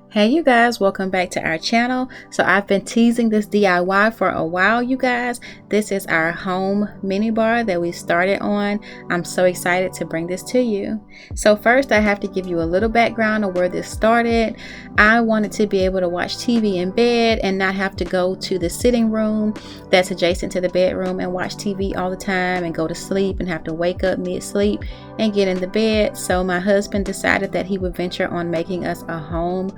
Hey you guys, welcome back to our channel. So I've been teasing this DIY for a while, you guys. This is our home mini bar that we started on. I'm so excited to bring this to you. So first I have to give you a little background of where this started. I wanted to be able to watch TV in bed and not have to go to the sitting room that's adjacent to the bedroom and watch TV all the time and go to sleep and have to wake up mid-sleep and get in the bed. So my husband decided that he would venture on making us a home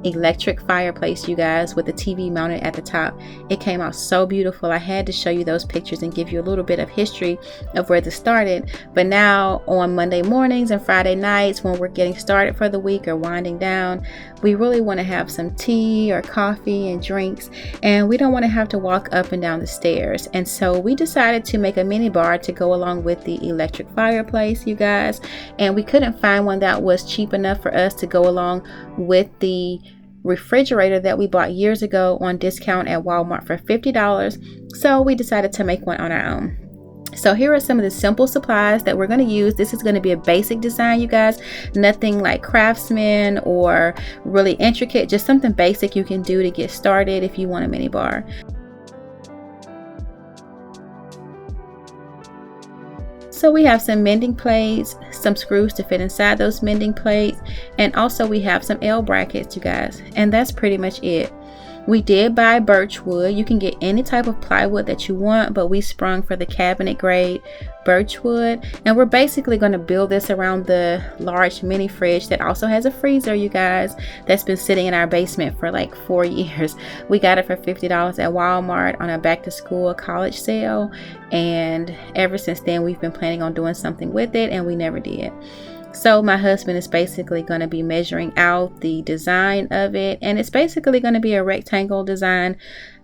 electric fireplace, you guys, with the TV mounted at the top. It came out so beautiful. I had to show you those pictures and give you a little bit of history of where this started. But now on Monday mornings and Friday nights when we're getting started for the week or winding down, we really want to have some tea or coffee and drinks, and we don't want to have to walk up and down the stairs. And so we decided to make a mini bar to go along with the electric fireplace, you guys, and we couldn't find one that was cheap enough for us to go along with the refrigerator that we bought years ago on discount at Walmart for $50. So we decided to make one on our own. So here are some of the simple supplies that we're going to use. This is going to be a basic design, you guys, nothing like craftsman or really intricate, just something basic you can do to get started if you want a mini bar. So we have some mending plates, some screws to fit inside those mending plates, and also we have some L brackets, you guys, and that's pretty much it. We did buy birchwood. You can get any type of plywood that you want, but we sprung for the cabinet grade birchwood, and we're basically going to build this around the large mini fridge that also has a freezer, you guys, that's been sitting in our basement for like 4 years. We got it for $50 at Walmart on a back to school college sale, and ever since then we've been planning on doing something with it, and we never did. So my husband is basically going to be measuring out the design of it, and it's basically going to be a rectangle design,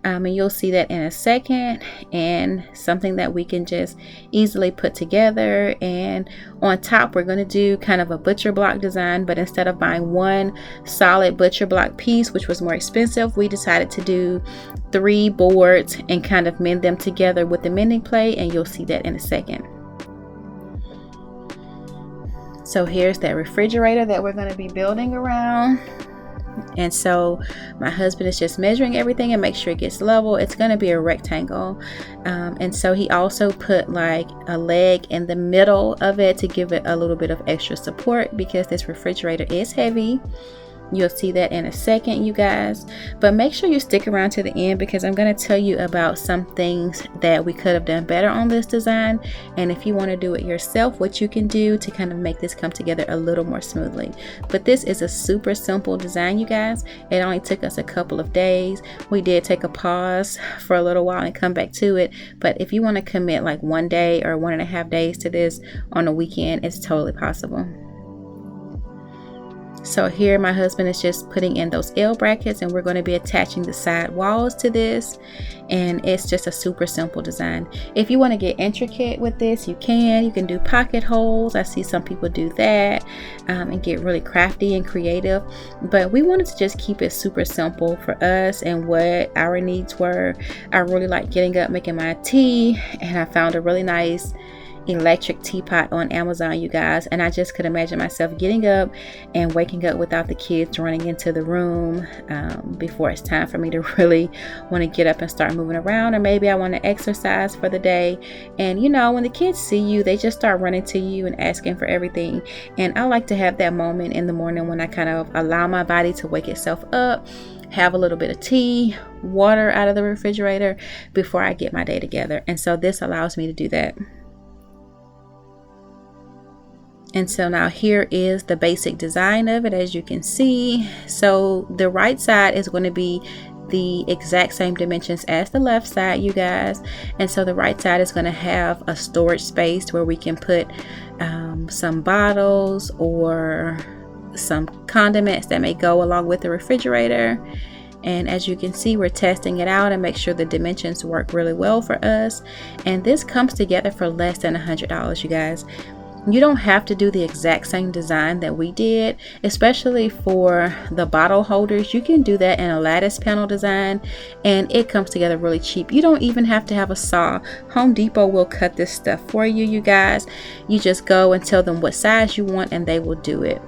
and you'll see that in a second, and something that we can just easily put together. And on top we're going to do kind of a butcher block design, but instead of buying one solid butcher block piece, which was more expensive, we decided to do 3 boards and kind of mend them together with the mending plate, and you'll see that in a second. So here's that refrigerator that we're going to be building around. And so my husband is just measuring everything and make sure it gets level. It's going to be a rectangle. And so he also put like a leg in the middle of it to give it a little bit of extra support because this refrigerator is heavy. You'll see that in a second, you guys, but make sure you stick around to the end because I'm going to tell you about some things that we could have done better on this design, and if you want to do it yourself, what you can do to kind of make this come together a little more smoothly. But this is a super simple design, you guys. It only took us a couple of days. We did take a pause for a little while and come back to it, but if you want to commit like 1 day or 1.5 days to this on a weekend, it's totally possible. So here my husband is just putting in those L brackets, and we're going to be attaching the side walls to this, and it's just a super simple design. If you want to get intricate with this, you can do pocket holes. I see some people do that, and get really crafty and creative, but we wanted to just keep it super simple for us and what our needs were. I really like getting up, making my tea, and I found a really nice electric teapot on Amazon, you guys, and I just could imagine myself getting up and waking up without the kids running into the room before it's time for me to really want to get up and start moving around, or maybe I want to exercise for the day. And you know, when the kids see you, they just start running to you and asking for everything, and I like to have that moment in the morning when I kind of allow my body to wake itself up, have a little bit of tea, water out of the refrigerator before I get my day together. And so this allows me to do that. And so now here is the basic design of it, as you can see. So the right side is going to be the exact same dimensions as the left side, you guys. And so the right side is going to have a storage space where we can put some bottles or some condiments that may go along with the refrigerator. And as you can see, we're testing it out and make sure the dimensions work really well for us. And this comes together for less than $100, you guys. You don't have to do the exact same design that we did, especially for the bottle holders. You can do that in a lattice panel design, and it comes together really cheap. You don't even have to have a saw. Home Depot will cut this stuff for you, you guys. You just go and tell them what size you want, and they will do it.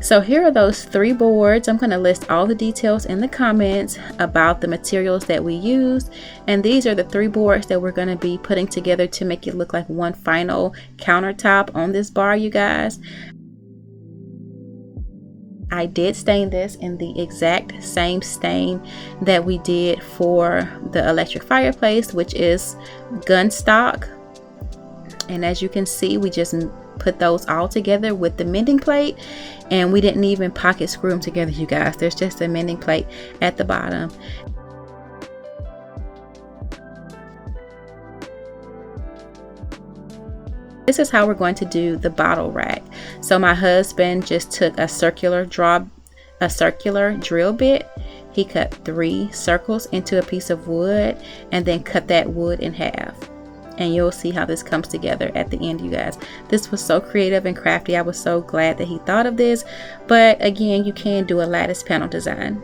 So here are those 3 boards. I'm going to list all the details in the comments about the materials that we used. And these are the 3 boards that we're going to be putting together to make it look like one final countertop on this bar, you guys. I did stain this in the exact same stain that we did for the electric fireplace, which is Gunstock. And as you can see, we just put those all together with the mending plate, and we didn't even pocket screw them together, you guys. There's just a mending plate at the bottom. This is how we're going to do the bottle rack. So my husband just took a circular drill bit. He cut 3 circles into a piece of wood and then cut that wood in half. And you'll see how this comes together at the end, you guys. This was so creative and crafty. I was so glad that he thought of this. But again, you can do a lattice panel design.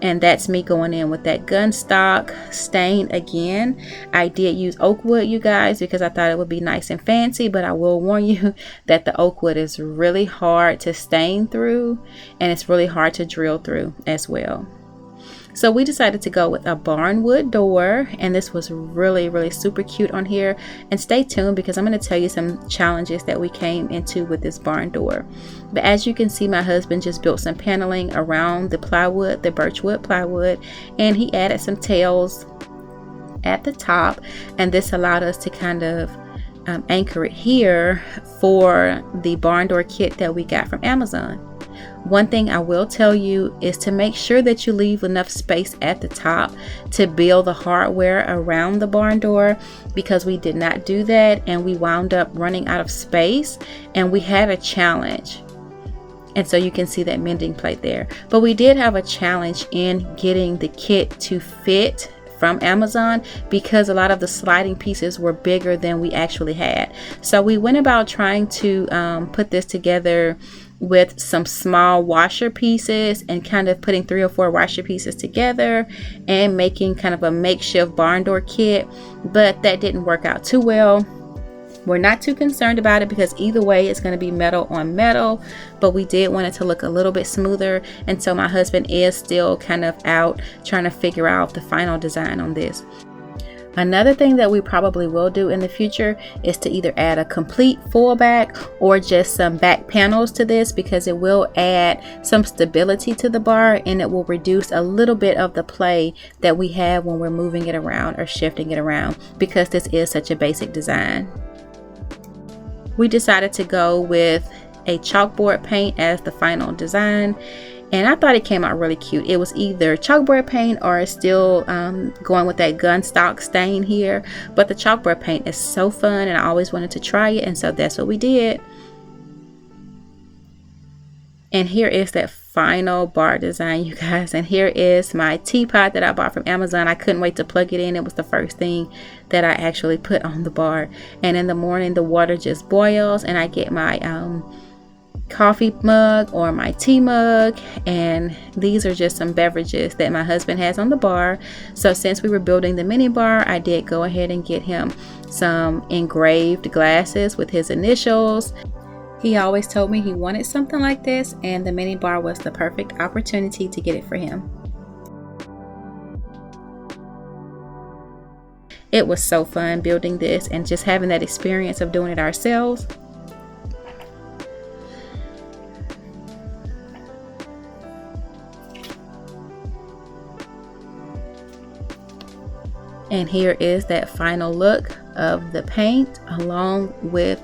And that's me going in with that Gunstock stain again. I did use oak wood, you guys, because I thought it would be nice and fancy, but I will warn you that the oak wood is really hard to stain through, and it's really hard to drill through as well. So we decided to go with a barnwood door, and this was really super cute on here. And stay tuned because I'm going to tell you some challenges that we came into with this barn door. But as you can see, my husband just built some paneling around the plywood, the birchwood plywood, and he added some tails at the top, and this allowed us to kind of anchor it here for the barn door kit that we got from Amazon. One thing I will tell you is to make sure that you leave enough space at the top to build the hardware around the barn door, because we did not do that and we wound up running out of space and we had a challenge. And so you can see that mending plate there. But we did have a challenge in getting the kit to fit from Amazon because a lot of the sliding pieces were bigger than we actually had. So we went about trying to put this together with some small washer pieces and kind of putting 3 or 4 washer pieces together and making kind of a makeshift barn door kit, but that didn't work out too well. We're not too concerned about it because either way it's going to be metal on metal, but we did want it to look a little bit smoother, and so my husband is still kind of out trying to figure out the final design on this. Another thing that we probably will do in the future is to either add a complete full back or just some back panels to this, because it will add some stability to the bar and it will reduce a little bit of the play that we have when we're moving it around or shifting it around, because this is such a basic design. We decided to go with a chalkboard paint as the final design, and I thought it came out really cute. It was either chalkboard paint or still going with that Gunstock stain here, but the chalkboard paint is so fun and I always wanted to try it, and so that's what we did. And here is that final bar design, you guys. And here is my teapot that I bought from Amazon. I couldn't wait to plug it in. It was the first thing that I actually put on the bar. And in the morning the water just boils and I get my coffee mug or my tea mug, and these are just some beverages that my husband has on the bar. So since we were building the mini bar, I did go ahead and get him some engraved glasses with his initials. He always told me he wanted something like this, and the mini bar was the perfect opportunity to get it for him. It was so fun building this and just having that experience of doing it ourselves. And here is that final look of the paint along with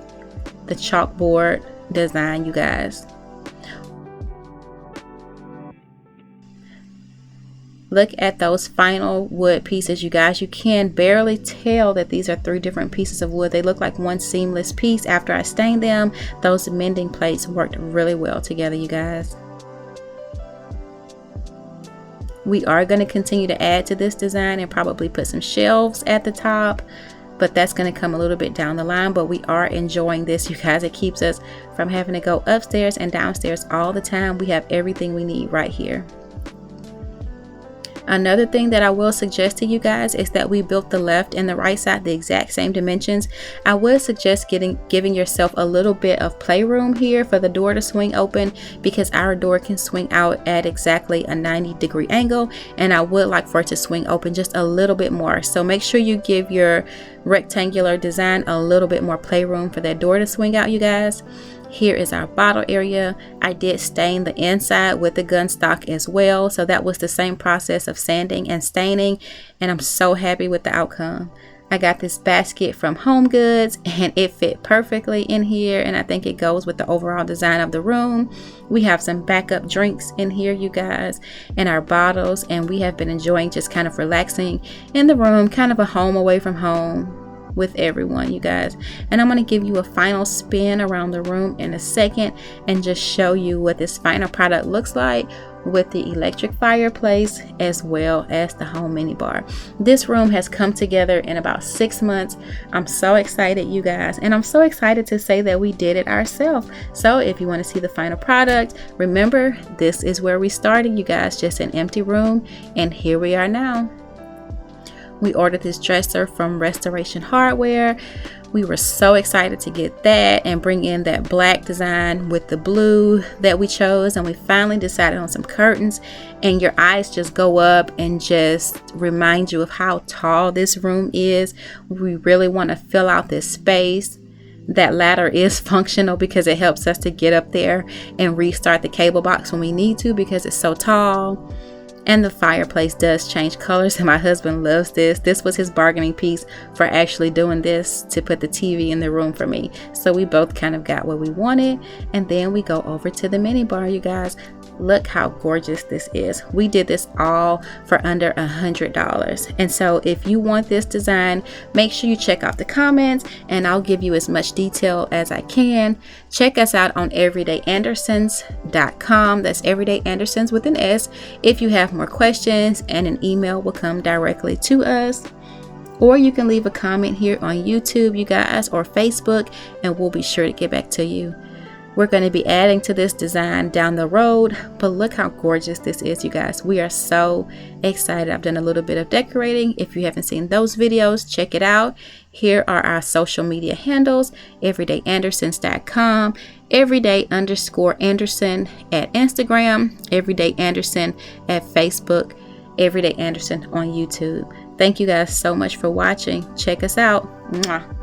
the chalkboard design, you guys. Look at those final wood pieces, you guys. You can barely tell that these are 3 different pieces of wood. They look like one seamless piece. After I stained them, those mending plates worked really well together, you guys. We are going to continue to add to this design and probably put some shelves at the top, but that's going to come a little bit down the line. But we are enjoying this, you guys. It keeps us from having to go upstairs and downstairs all the time. We have everything we need right here. Another thing that I will suggest to you guys is that we built the left and the right side the exact same dimensions. I would suggest giving yourself a little bit of playroom here for the door to swing open, because our door can swing out at exactly a 90-degree angle, and I would like for it to swing open just a little bit more. So make sure you give your rectangular design a little bit more playroom for that door to swing out, you guys. Here is our bottle area. I did stain the inside with the Gunstock as well, so that was the same process of sanding and staining, and I'm so happy with the outcome. I got this basket from Home Goods and it fit perfectly in here, and I think it goes with the overall design of the room. We have some backup drinks in here, you guys, and our bottles, and we have been enjoying just kind of relaxing in the room, kind of a home away from home with everyone, you guys. And I'm going to give you a final spin around the room in a second and just show you what this final product looks like with the electric fireplace as well as the home mini bar. This room has come together in about 6 months. I'm so excited, you guys, and I'm so excited to say that we did it ourselves. So if you want to see the final product, remember, this is where we started, you guys, just an empty room, and here we are now. We ordered this dresser from Restoration Hardware. We were so excited to get that and bring in that black design with the blue that we chose, and we finally decided on some curtains, and your eyes just go up and just remind you of how tall this room is. We really want to fill out this space. That ladder is functional because it helps us to get up there and restart the cable box when we need to because it's so tall. And the fireplace does change colors, and my husband loves this. This was his bargaining piece for actually doing this, to put the TV in the room for me. So we both kind of got what we wanted. And then we go over to the mini bar, you guys. Look how gorgeous this is. We did this all for under $100. And so if you want this design, make sure you check out the comments and I'll give you as much detail as I can. Check us out on everydayandersons.com. That's Everyday Andersons with an S. If you have more questions, and an email will come directly to us. Or you can leave a comment here on YouTube, you guys, or Facebook, and we'll be sure to get back to you. We're going to be adding to this design down the road, but look how gorgeous this is, you guys. We are so excited. I've done a little bit of decorating. If you haven't seen those videos, check it out. Here are our social media handles: everydayandersons.com, everyday_Anderson at Instagram, Everyday Anderson at Facebook, Everyday Anderson on YouTube. Thank you guys so much for watching. Check us out. Mwah.